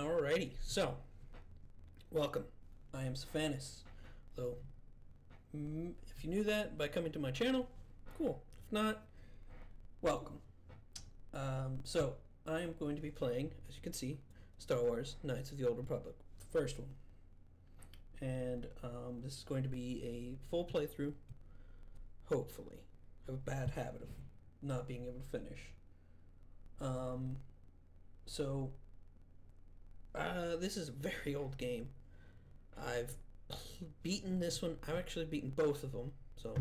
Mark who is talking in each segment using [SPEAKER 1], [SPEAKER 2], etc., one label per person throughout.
[SPEAKER 1] Alrighty, so welcome. I am Sephantis. Though, if you knew that by coming to my channel, cool. If not, welcome. So I am going to be playing, as you can see, Star Wars: Knights of the Old Republic, the first one, and this is going to be a full playthrough. Hopefully, I have a bad habit of not being able to finish. This is a very old game. I've beaten this one. I've actually beaten both of them. So,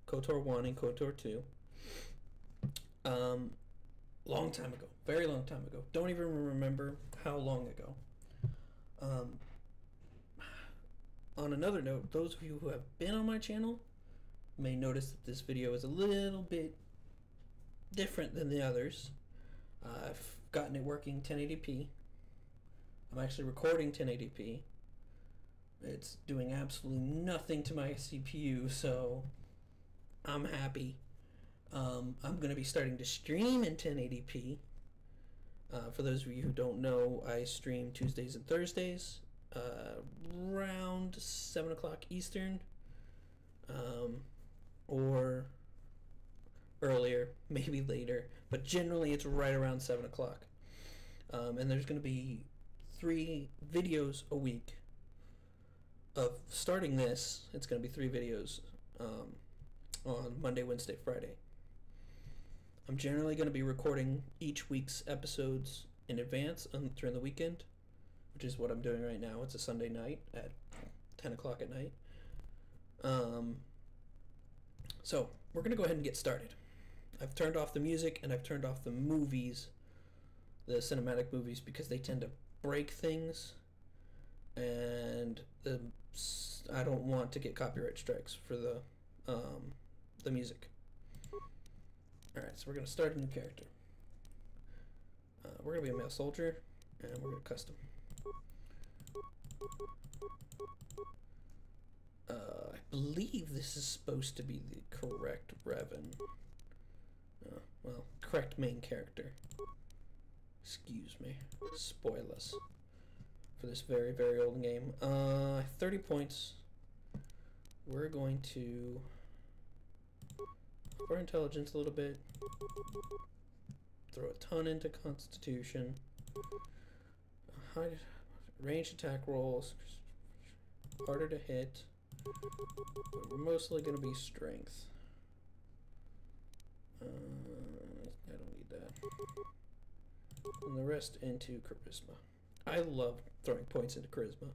[SPEAKER 1] KOTOR 1 and KOTOR 2. Long time ago. Very long time ago. Don't even remember how long ago. On another note, those of you who have been on my channel may notice that this video is a little bit different than the others. I've gotten it working 1080p. I'm actually recording 1080p. It's doing absolutely nothing to my CPU, so I'm happy. I'm going to be starting to stream in 1080p. For those of you who don't know, I stream Tuesdays and Thursdays around 7 o'clock Eastern, or earlier, maybe later, but generally it's right around 7 o'clock. And there's going to be 3 videos a week. Of starting this, it's going to be 3 videos on Monday, Wednesday, Friday. I'm generally going to be recording each week's episodes in advance during the weekend, which is what I'm doing right now. It's a Sunday night at 10 o'clock at night. So we're going to go ahead and get started. I've turned off the music and I've turned off the movies, the cinematic movies, because they tend to break things, and I don't want to get copyright strikes for the music. Alright, so we're going to start a new character. We're going to be a male soldier, and we're going to custom. I believe this is supposed to be the correct Revan. Well, correct main character. Excuse me. Spoil us for this very, very old game. 30 points. We're going to up our intelligence a little bit. Throw a ton into Constitution. Ranged attack rolls. Harder to hit. But we're mostly going to be strength. I don't need that. And the rest into charisma. I love throwing points into charisma.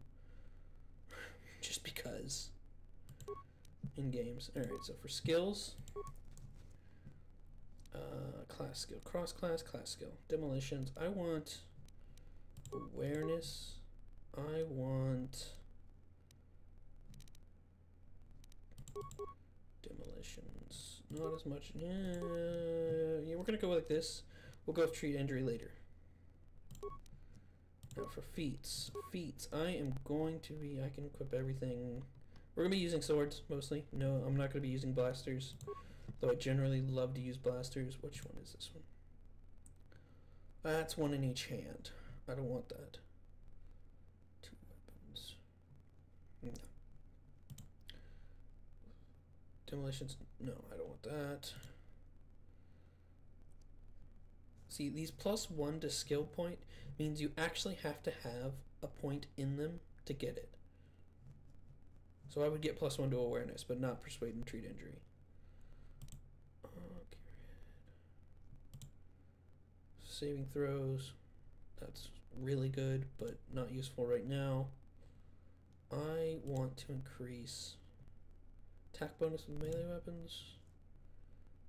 [SPEAKER 1] Just because. In games. Alright, so for skills. Class skill. Cross class, class skill. Demolitions. I want awareness. I want demolitions. Not as much. Yeah, we're going to go like this. We'll go with treat injury later. Now for feats. I am going to be, I can equip everything. We're going to be using swords mostly. No, I'm not going to be using blasters. Though I generally love to use blasters. Which one is this one? That's one in each hand. I don't want that. 2 weapons. No. Demolitions. No, I don't want that. See, these +1 to skill point means you actually have to have a point in them to get it. So I would get +1 to awareness, but not persuade and treat injury. Okay. Saving throws. That's really good, but not useful right now. I want to increase attack bonus with melee weapons.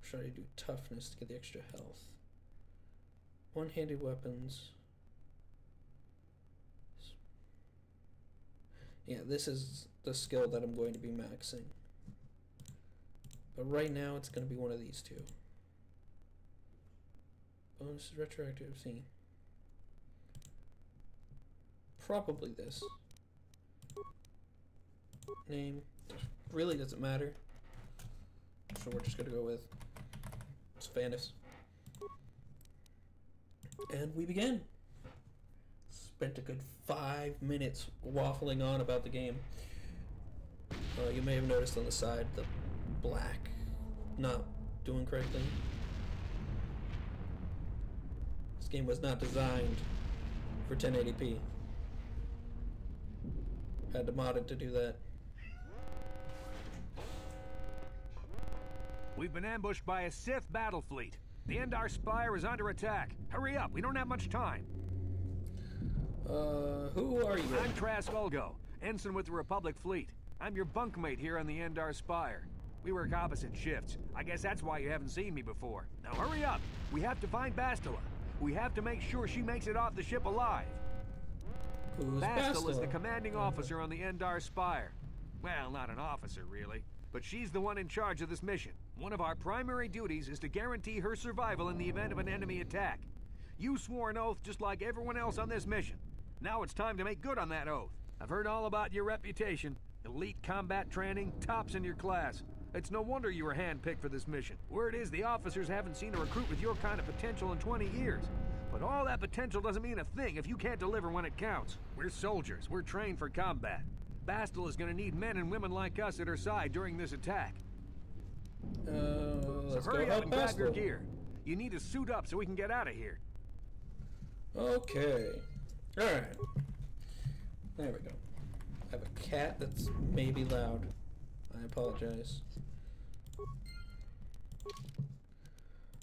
[SPEAKER 1] Try to do toughness to get the extra health. One-handed weapons. Yeah, this is the skill that I'm going to be maxing. But right now it's going to be one of these 2. Bonus is retroactive. See. Probably this. Name. Really doesn't matter. So we're just going to go with Sephantis. And we begin. spent a good 5 minutes waffling on about the game. You may have noticed on the side the black not doing correctly. This game was not designed for 1080p. Had to mod it to do that.
[SPEAKER 2] We've been ambushed by a Sith battle fleet. The Endar Spire is under attack. Hurry up, we don't have much time.
[SPEAKER 1] Who are you?
[SPEAKER 2] I'm Trask Ulgo, ensign with the Republic fleet. I'm your bunkmate here on the Endar Spire. We work opposite shifts. I guess that's why you haven't seen me before. Now hurry up. We have to find Bastila. We have to make sure she makes it off the ship alive.
[SPEAKER 1] Who's
[SPEAKER 2] Bastila is the
[SPEAKER 1] Bastila?
[SPEAKER 2] commanding officer on the Endar Spire. Well, not an officer, really. But she's the one in charge of this mission. One of our primary duties is to guarantee her survival in the event of an enemy attack. You swore an oath just like everyone else on this mission. Now it's time to make good on that oath. I've heard all about your reputation. Elite combat training, tops in your class. It's no wonder you were handpicked for this mission. Word is the officers haven't seen a recruit with your kind of potential in 20 years. But all that potential doesn't mean a thing if you can't deliver when it counts. We're soldiers. We're trained for combat. Bastila is going to need men and women like us at her side during this attack.
[SPEAKER 1] Let's
[SPEAKER 2] So hurry
[SPEAKER 1] go
[SPEAKER 2] up
[SPEAKER 1] help
[SPEAKER 2] and grab your
[SPEAKER 1] Bastila.
[SPEAKER 2] gear. You need to suit up so we can get out of here.
[SPEAKER 1] Okay. Alright. There we go. I have a cat that's maybe loud. I apologize.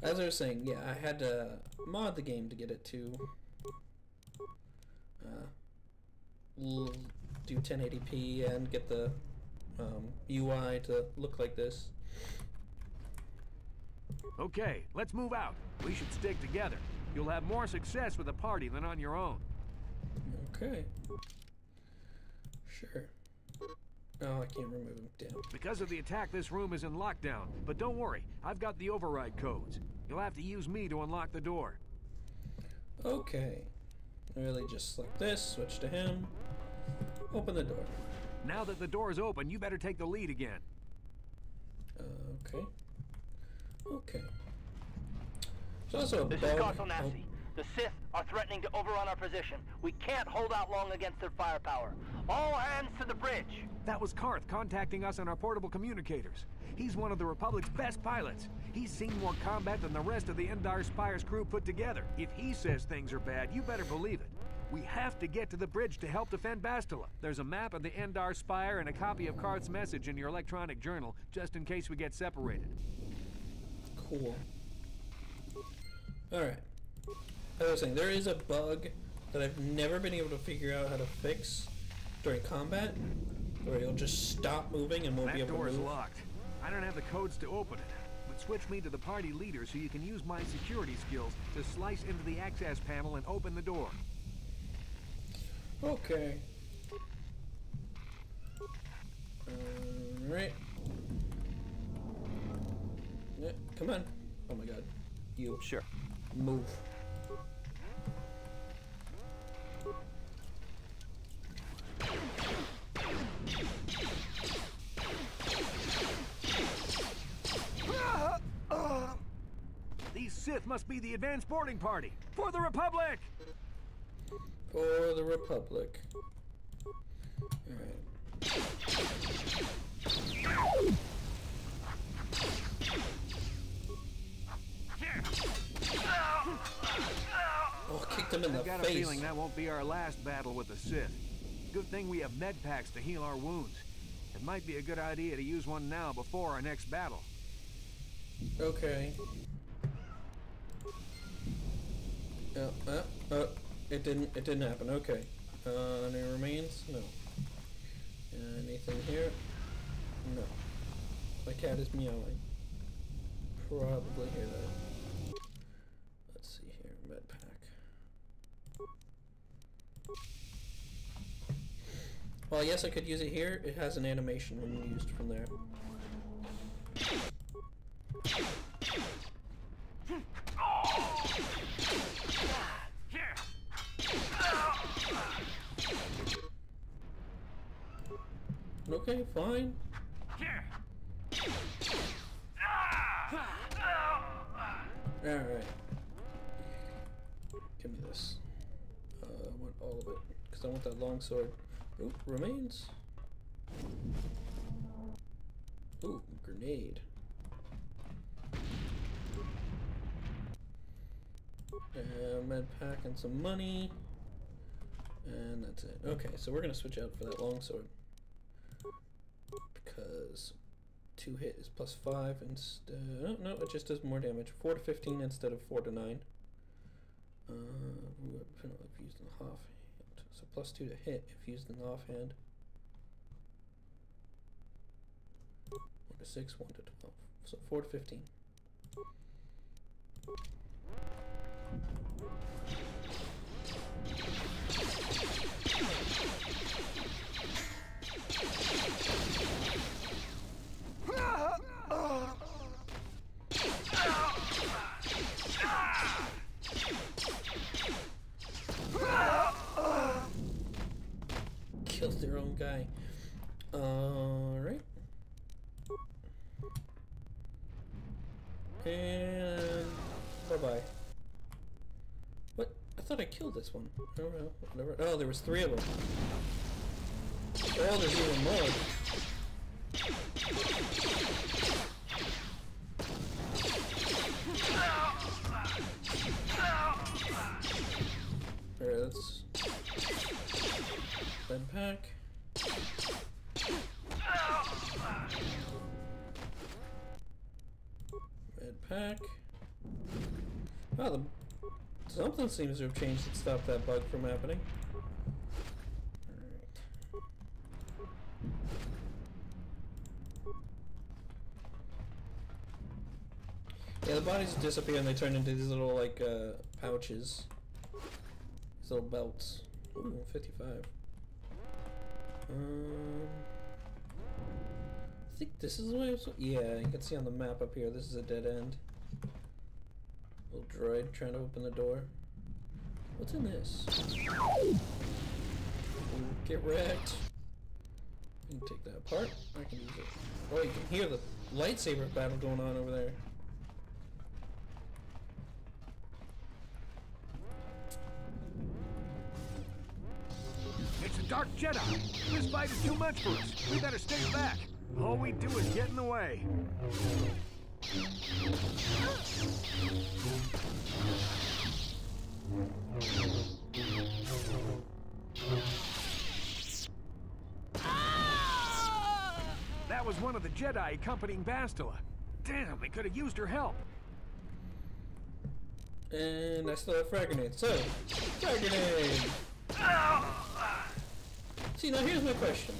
[SPEAKER 1] As I was saying, yeah, I had to mod the game to get it to do 1080p and get the UI to look like this.
[SPEAKER 2] Okay, let's move out. We should stick together. You'll have more success with a party than on your own.
[SPEAKER 1] Okay. Sure. Oh, I can't remove him. Damn.
[SPEAKER 2] Because of the attack, this room is in lockdown. But don't worry, I've got the override codes. You'll have to use me to unlock the door.
[SPEAKER 1] Okay. Really just select this, switch to him, open the door.
[SPEAKER 2] Now that the door is open, you better take the lead again.
[SPEAKER 1] Okay. Okay. There's also a
[SPEAKER 3] This
[SPEAKER 1] bug.
[SPEAKER 3] is Carthel Nassi. The Sith are threatening to overrun our position. We can't hold out long against their firepower. All hands to the bridge!
[SPEAKER 2] That was Karth contacting us on our portable communicators. He's one of the Republic's best pilots. He's seen more combat than the rest of the Endar Spire's crew put together. If he says things are bad, you better believe it. We have to get to the bridge to help defend Bastila. There's a map of the Endar Spire and a copy of Karth's message in your electronic journal, just in case we get separated.
[SPEAKER 1] Cool. Alright. As I was saying, there is a bug that I've never been able to figure out how to fix during combat, where you'll just stop moving and won't be
[SPEAKER 2] That
[SPEAKER 1] able
[SPEAKER 2] door
[SPEAKER 1] to
[SPEAKER 2] is
[SPEAKER 1] move.
[SPEAKER 2] locked. I don't have the codes to open it, but switch me to the party leader so you can use my security skills to slice into the access panel and open the door.
[SPEAKER 1] Okay. Alright. Yeah, come on. Oh my god. You.
[SPEAKER 3] Sure.
[SPEAKER 1] Move.
[SPEAKER 2] These Sith must be the advanced boarding party for the Republic!
[SPEAKER 1] For the Republic. Alright. Oh, kicked him in the
[SPEAKER 2] I've got a
[SPEAKER 1] face.
[SPEAKER 2] feeling that won't be our last battle with the Sith. Good thing we have med packs to heal our wounds. It might be a good idea to use one now before our next battle.
[SPEAKER 1] Okay. It didn't happen. Okay. Any remains? No. Anything here? No. My cat is meowing. Probably hear that. Let's see here. Med pack. Well, yes, I could use it here. It has an animation when used from there. Okay, fine. Alright. Give me this. want all of it, because I want that long sword. Ooh, remains. Ooh, grenade. And med pack and some money. And that's it. Okay, so we're gonna switch out for that longsword. Because 2 hit is +5 instead. Oh, no, it just does more damage. 4 to 15 instead of 4 to 9. Penalty if used in the offhand. So +2 to hit if used in the offhand. 1 to 6, 1 to 12. So 4 to 15. Kills their own guy. Alright. And bye-bye. What? I thought I killed this one. I don't know. Whatever. Oh, there was 3 of them. Oh, there's even more. Alright, let's bed pack. Bed pack. Oh, something seems to have changed that stopped that bug from happening. Yeah, the bodies disappear and they turn into these little, like, pouches. These little belts. Ooh, 55. I think this is the way it's... Yeah, you can see on the map up here, this is a dead end. Little droid trying to open the door. What's in this? Ooh, get wrecked. You can take that apart. I can use it. Oh, you can hear the lightsaber battle going on over there.
[SPEAKER 2] It's a dark Jedi. This fight is too much for us. We better stay back. All we do is get in the way. That was one of the Jedi accompanying Bastila. Damn, they could have used her help.
[SPEAKER 1] And I still have frag grenades. So, frag grenade! See, now here's my question.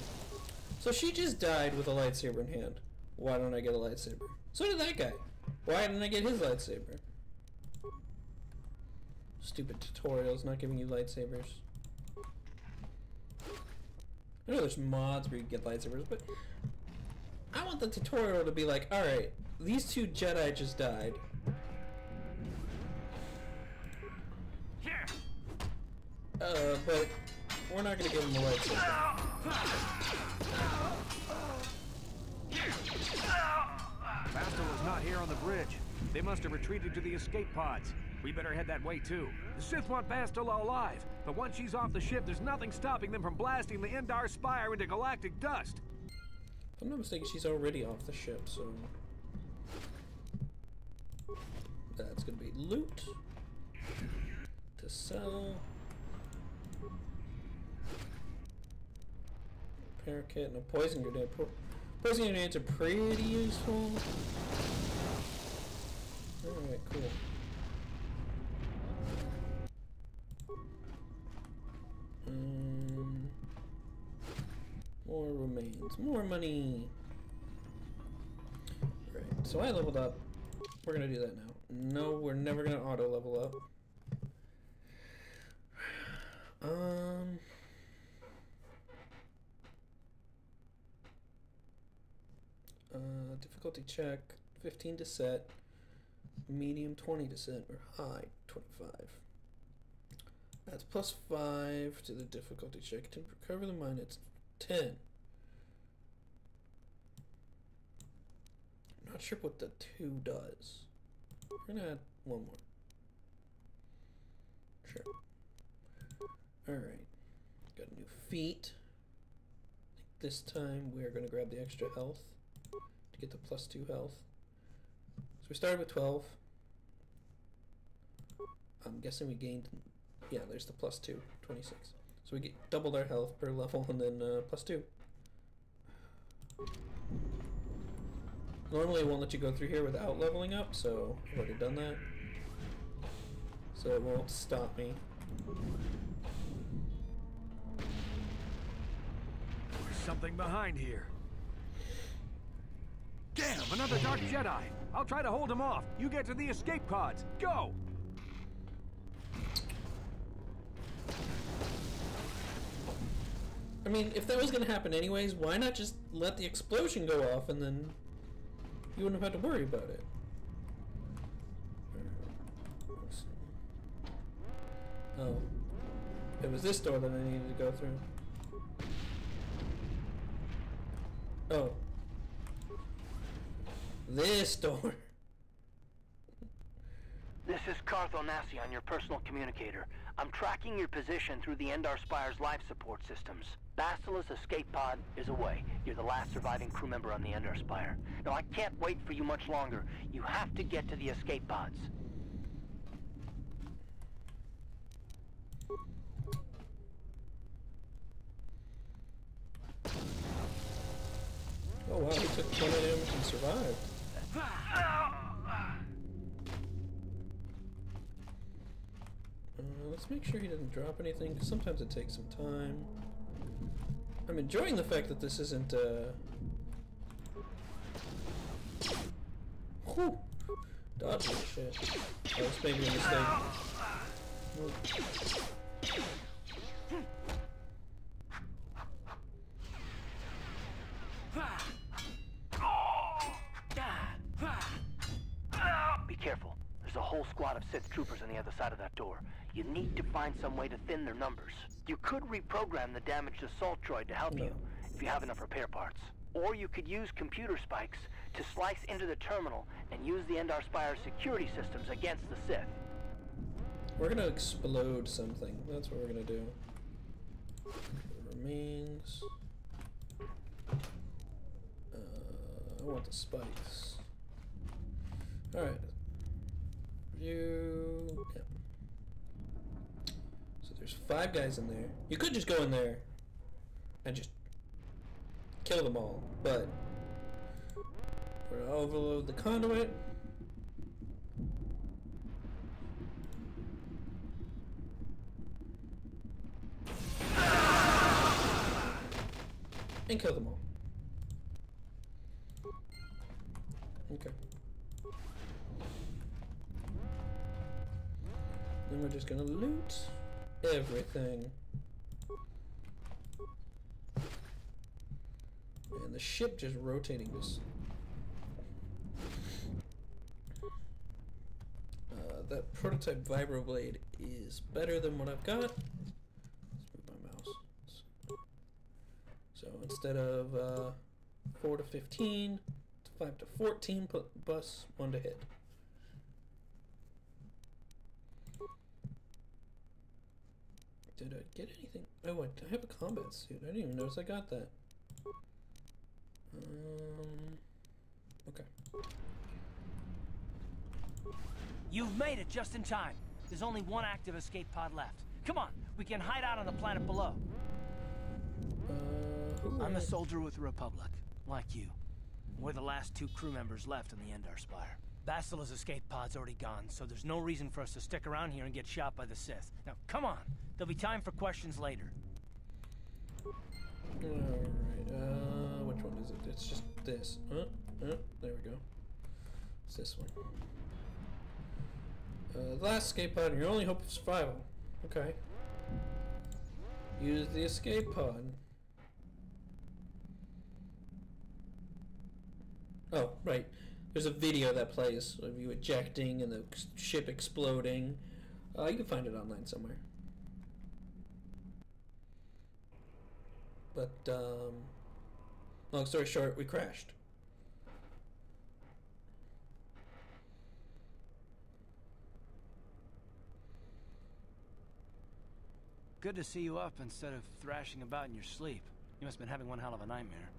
[SPEAKER 1] So she just died with a lightsaber in hand. Why don't I get a lightsaber? So did that guy. Why didn't I get his lightsaber? Stupid tutorials not giving you lightsabers. I know there's mods where you get lightsabers, but I want the tutorial to be like, alright, these 2 Jedi just died. But we're not gonna give him a lightsaber.
[SPEAKER 2] Bastila's not here on the bridge. They must have retreated to the escape pods. We better head that way too. The Sith want Bastila alive, but once she's off the ship, there's nothing stopping them from blasting the Endar Spire into galactic dust.
[SPEAKER 1] If I'm not mistaken, she's already off the ship, so that's gonna be loot to sell. Repair kit and a poison grenade. Poison grenades are pretty useful. Alright, cool. More remains. More money! Right, so I leveled up. We're gonna do that now. No, we're never gonna auto level up. Difficulty check, 15 to set, medium 20 to set, or high 25. That's +5 to the difficulty check. To recover the mine, it's 10. I'm not sure what the 2 does. We're gonna add one more. Sure. Alright. Got new feet. This time we're going to grab the extra health to get the +2 health. So we started with 12. I'm guessing we gained... Yeah, there's the +2, 26. So we get doubled our health per level and then +2. Normally it won't let you go through here without leveling up, so I've already done that. So it won't stop me.
[SPEAKER 2] There's something behind here. Damn, another Dark Jedi. I'll try to hold him off. You get to the escape pods. Go!
[SPEAKER 1] I mean, if that was going to happen anyways, why not just let the explosion go off and then you wouldn't have had to worry about it? Oh. It was this door that I needed to go through. Oh. This door.
[SPEAKER 3] This is Cartho Nassi on your personal communicator. I'm tracking your position through the Endar Spire's life support systems. Bastila's escape pod is away. You're the last surviving crew member on the Endar Spire. Now, I can't wait for you much longer. You have to get to the escape pods.
[SPEAKER 1] Oh wow, he took 20 damage and survived. Let's make sure he doesn't drop anything, because sometimes it takes some time. I'm enjoying the fact that this isn't, whew! Dodging shit. Oh, this may be a mistake.
[SPEAKER 3] Be careful. There's a whole squad of Sith troopers on the other side of that door. You need to find some way to thin their numbers. You could reprogram the damaged assault droid to help you, if you have enough repair parts. Or you could use computer spikes to slice into the terminal and use the Endar Spire's security systems against the Sith.
[SPEAKER 1] We're gonna explode something. That's what we're gonna do. Remains. I want the spikes. Alright. View. Yeah. So there's 5 guys in there. You could just go in there and just kill them all, but we're gonna overload the conduit. And kill them all. Okay. Then we're just gonna loot everything. And the ship just rotating this. That prototype vibroblade is better than what I've got. Let's move my mouse. So instead of 4 to 15, 5 to 14, put bus 1 to hit. Did I get anything? Oh, I have a combat suit. I didn't even notice I got that. Okay.
[SPEAKER 4] You've made it just in time. There's only one active escape pod left. Come on, we can hide out on the planet below. I'm a soldier with the Republic, like you. We're the last 2 crew members left on the Endar Spire. Bastila's escape pod's already gone, so there's no reason for us to stick around here and get shot by the Sith. Now, come on. There'll be time for questions later.
[SPEAKER 1] Alright, which one is it? It's just this. There we go. It's this one. The last escape pod and your only hope of survival. Okay. Use the escape pod. Oh, right. There's a video that plays of you ejecting and the ship exploding. You can find it online somewhere. But, long story short, we crashed.
[SPEAKER 4] Good to see you up instead of thrashing about in your sleep. You must have been having one hell of a nightmare.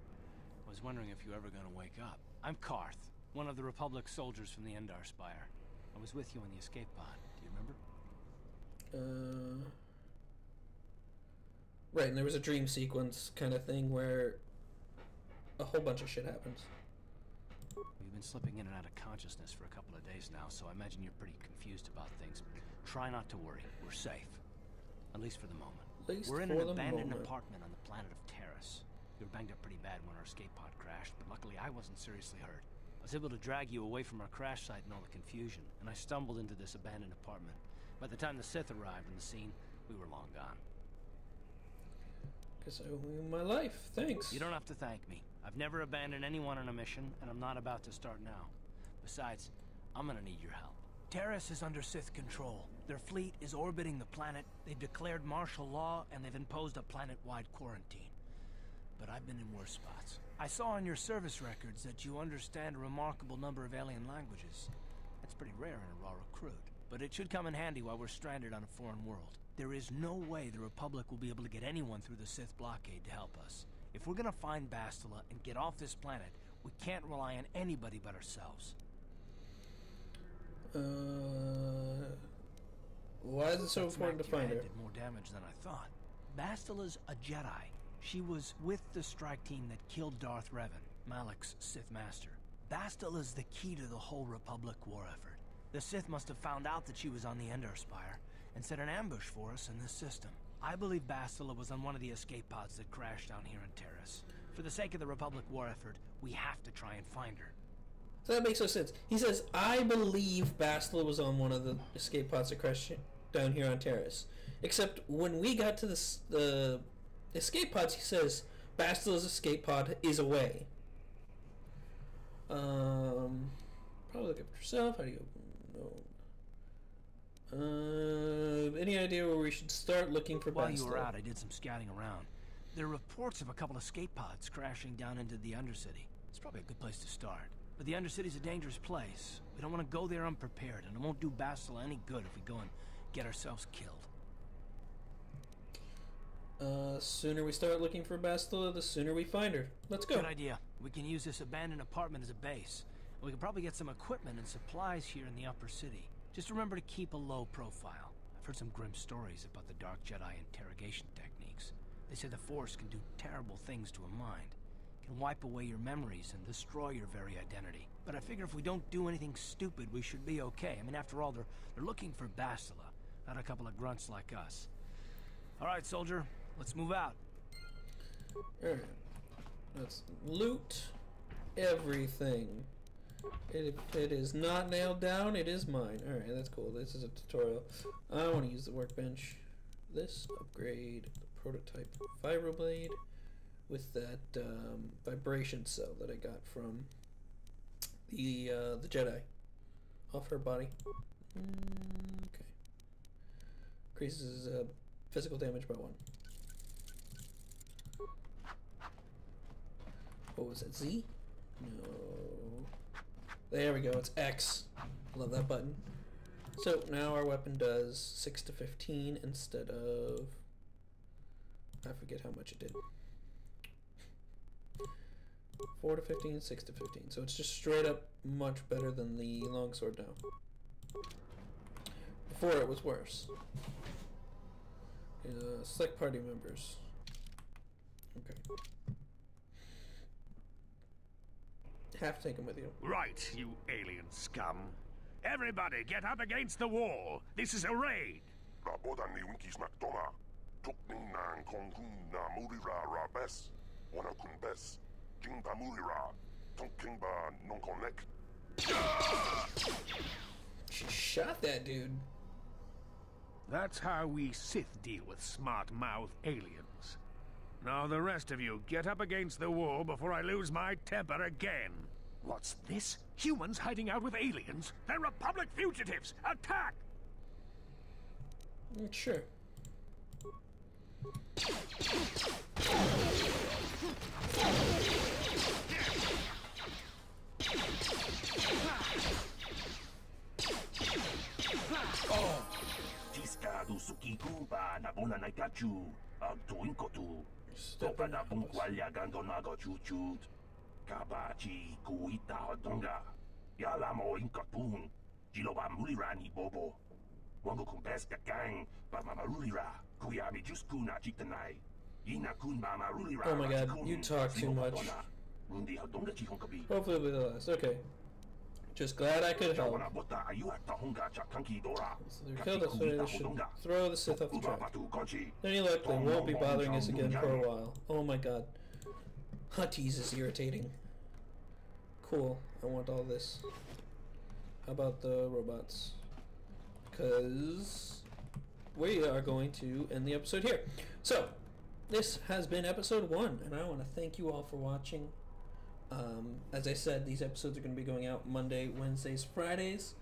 [SPEAKER 4] I was wondering if you were ever going to wake up. I'm Karth, one of the Republic soldiers from the Endar Spire. I was with you in the escape pod. Do you remember?
[SPEAKER 1] Right, and there was a dream sequence kind of thing where a whole bunch of shit happens.
[SPEAKER 4] We've been slipping in and out of consciousness for a couple of days now, so I imagine you're pretty confused about things. Try not to worry. We're safe. At least for the moment. We're in an abandoned apartment on the planet of Terrace. We were banged up pretty bad when our escape pod crashed, but luckily I wasn't seriously hurt. I was able to drag you away from our crash site and all the confusion, and I stumbled into this abandoned apartment. By the time the Sith arrived on the scene, we were long gone.
[SPEAKER 1] Guess I owe you my life. Thanks.
[SPEAKER 4] You don't have to thank me. I've never abandoned anyone on a mission, and I'm not about to start now. Besides, I'm gonna need your help. Terrace is under Sith control. Their fleet is orbiting the planet, they've declared martial law, and they've imposed a planet-wide quarantine. But I've been in worse spots. I saw on your service records that you understand a remarkable number of alien languages. That's pretty rare in a raw recruit, but it should come in handy while we're stranded on a foreign world. There is no way the Republic will be able to get anyone through the Sith blockade to help us. If we're gonna find Bastila and get off this planet, we can't rely on anybody but ourselves.
[SPEAKER 1] Why is it so important to find her?
[SPEAKER 4] Did more damage than I thought. Bastila's a Jedi. She was with the strike team that killed Darth Revan, Malak's Sith master. Bastila's the key to the whole Republic war effort. The Sith must have found out that she was on the Endar Spire and set an ambush for us in this system. I believe Bastila was on one of the escape pods that crashed down here in Terrace. For the sake of the Republic war effort, we have to try and find her.
[SPEAKER 1] So that makes no sense. He says, I believe Bastila was on one of the escape pods that crashed down here on Terrace. Except when we got to the escape pods, he says, Bastila's escape pod is away. Probably look up yourself. How do you know? Any idea where we should start looking for Bastila?
[SPEAKER 4] While you were out, I did some scouting around. There are reports of a couple escape pods crashing down into the Undercity. It's probably a good place to start. But the Undercity's a dangerous place. We don't want to go there unprepared, and it won't do Bastila any good if we go and get ourselves killed.
[SPEAKER 1] Sooner we start looking for Bastila, the sooner we find her. Let's go.
[SPEAKER 4] Good idea. We can use this abandoned apartment as a base. We can probably get some equipment and supplies here in the upper city. Just remember to keep a low profile. I've heard some grim stories about the Dark Jedi interrogation techniques. They say the Force can do terrible things to a mind. It can wipe away your memories and destroy your very identity. But I figure if we don't do anything stupid, we should be okay. I mean, after all, they're looking for Bastila, not a couple of grunts like us. All right, soldier, let's move out.
[SPEAKER 1] Alright. Let's loot everything. It is not nailed down, it is mine. Alright, that's cool. This is a tutorial. I want to use the workbench. This, upgrade the prototype vibroblade with that vibration cell that I got from the Jedi off her body. Okay. Increases physical damage by 1. What was it? Z? No. There we go. It's X. Love that button. So now our weapon does 6 to 15 instead of... I forget how much it did. 4 to 15, 6 to 15. So it's just straight up much better than the longsword now. Before it was worse. Select party members. Okay. Have to take them with you.
[SPEAKER 2] Right, you alien scum. Everybody, get up against the wall. This is a raid.
[SPEAKER 1] She shot that dude.
[SPEAKER 2] That's how we Sith deal with smart-mouth aliens. Now the rest of you, get up against the wall before I lose my temper again. What's this? Humans hiding out with aliens? They're Republic fugitives! Attack!
[SPEAKER 1] Sure.
[SPEAKER 5] Discado suki kumpa na bona na kachu. Tuin kotu.
[SPEAKER 1] Step in
[SPEAKER 5] Topa na
[SPEAKER 1] the
[SPEAKER 5] bung
[SPEAKER 1] house.
[SPEAKER 5] kwalya gando na go chuchut. Kabachi kuita hodonga. Yala mo inkatun. Jiloba mulirani bobo. Wango kumpeska gang. Ba mamarulira. Kuyami jusku na chitanai. Ina kun mamarulira.
[SPEAKER 1] Oh my god, you talk too much.
[SPEAKER 5] Rundi hodonga chihonkabi.
[SPEAKER 1] Hopefully it'll be the last. Okay. Just glad I could help. So they're killed us, so they should throw the Sith off the track. Any luck, they won't be bothering us again for a while. Oh my god. Hutties is irritating. Cool. I want all this. How about the robots? Because we are going to end the episode here. So, this has been episode 1, and I want to thank you all for watching. As I said, these episodes are going to be going out Monday, Wednesdays, Fridays.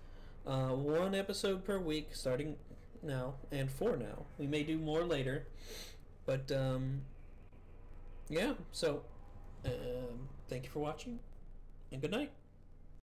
[SPEAKER 1] 1 episode per week, starting now, and for now. We may do more later. But, yeah, so, thank you for watching, and good night.